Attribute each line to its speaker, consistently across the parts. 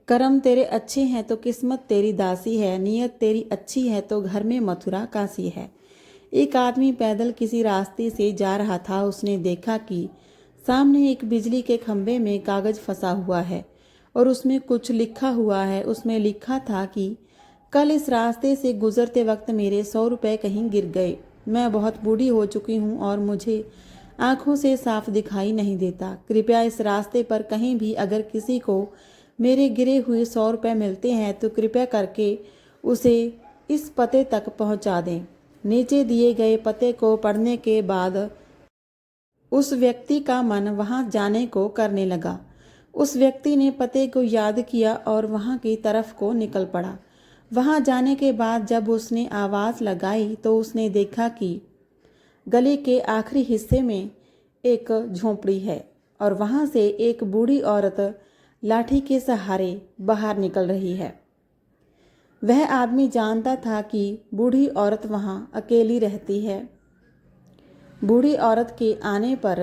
Speaker 1: कर्म तेरे अच्छे हैं तो किस्मत तेरी दासी है, नीयत तेरी अच्छी है तो घर में मथुरा काशी है। एक आदमी पैदल किसी रास्ते से जा रहा था। उसने देखा कि सामने एक बिजली के खंभे में कागज फंसा हुआ है और उसमें कुछ लिखा हुआ है। उसमें लिखा था कि कल इस रास्ते से गुजरते वक्त मेरे 100 रुपये कहीं गिर गए। मैं बहुत बूढ़ी हो चुकी हूँ और मुझे आंखों से साफ दिखाई नहीं देता। कृपया इस रास्ते पर कहीं भी अगर किसी को मेरे गिरे हुए 100 रुपये मिलते हैं तो कृपया करके उसे इस पते तक पहुंचा दें। नीचे दिए गए पते को पढ़ने के बाद उस व्यक्ति का मन वहां जाने को करने लगा। उस व्यक्ति ने पते को याद किया और वहां की तरफ को निकल पड़ा। वहां जाने के बाद जब उसने आवाज़ लगाई तो उसने देखा कि गली के आखिरी हिस्से में एक झोंपड़ी है और वहां से एक बूढ़ी औरत लाठी के सहारे बाहर निकल रही है। वह आदमी जानता था कि बूढ़ी औरत वहां अकेली रहती है। बूढ़ी औरत के आने पर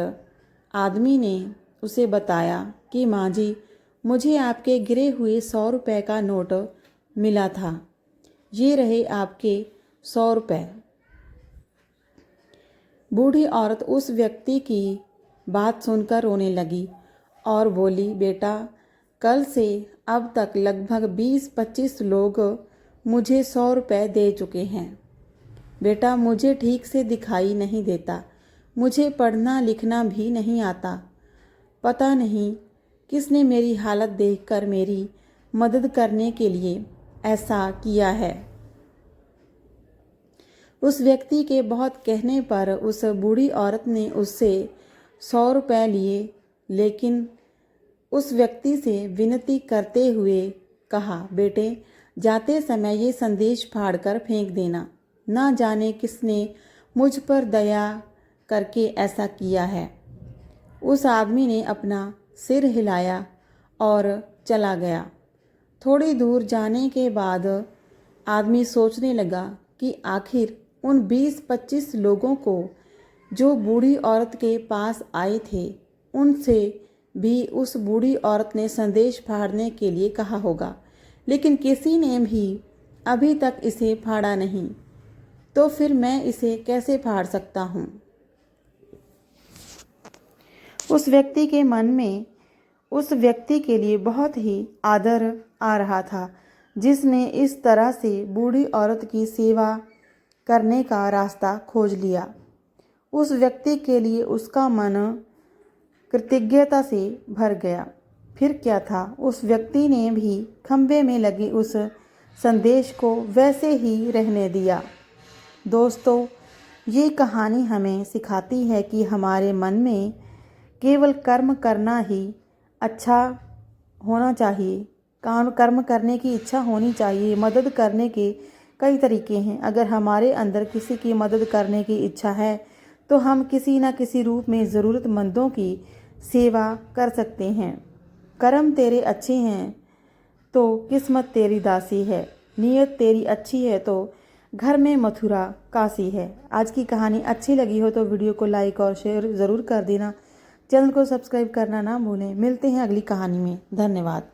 Speaker 1: आदमी ने उसे बताया कि माँ जी, मुझे आपके गिरे हुए 100 रुपये का नोट मिला था। ये रहे आपके 100 रुपये। बूढ़ी औरत उस व्यक्ति की बात सुनकर रोने लगी और बोली, बेटा, कल से अब तक लगभग 20-25 लोग मुझे 100 रुपये दे चुके हैं। बेटा, मुझे ठीक से दिखाई नहीं देता, मुझे पढ़ना लिखना भी नहीं आता। पता नहीं किसने मेरी हालत देखकर मेरी मदद करने के लिए ऐसा किया है। उस व्यक्ति के बहुत कहने पर उस बूढ़ी औरत ने उससे 100 रुपये लिए, लेकिन उस व्यक्ति से विनती करते हुए कहा, बेटे, जाते समय ये संदेश फाड़कर फेंक देना। ना जाने किसने मुझ पर दया करके ऐसा किया है। उस आदमी ने अपना सिर हिलाया और चला गया। थोड़ी दूर जाने के बाद आदमी सोचने लगा कि आखिर उन 20-25 लोगों को जो बूढ़ी औरत के पास आए थे, उनसे भी उस बूढ़ी औरत ने संदेश फाड़ने के लिए कहा होगा, लेकिन किसी ने भी अभी तक इसे फाड़ा नहीं। तो फिर मैं इसे कैसे फाड़ सकता हूँ? उस व्यक्ति के मन में उस व्यक्ति के लिए बहुत ही आदर आ रहा था जिसने इस तरह से बूढ़ी औरत की सेवा करने का रास्ता खोज लिया। उस व्यक्ति के लिए उसका मन कृतज्ञता से भर गया। फिर क्या था, उस व्यक्ति ने भी खंभे में लगी उस संदेश को वैसे ही रहने दिया। दोस्तों, ये कहानी हमें सिखाती है कि हमारे मन में केवल कर्म करना ही अच्छा होना चाहिए। कर्म करने की इच्छा होनी चाहिए। मदद करने के कई तरीके हैं। अगर हमारे अंदर किसी की मदद करने की इच्छा है तो हम किसी न किसी रूप में ज़रूरतमंदों की सेवा कर सकते हैं। कर्म तेरे अच्छे हैं तो किस्मत तेरी दासी है, नीयत तेरी अच्छी है तो घर में मथुरा काशी है। आज की कहानी अच्छी लगी हो तो वीडियो को लाइक और शेयर ज़रूर कर देना। चैनल को सब्सक्राइब करना ना भूलें। मिलते हैं अगली कहानी में। धन्यवाद।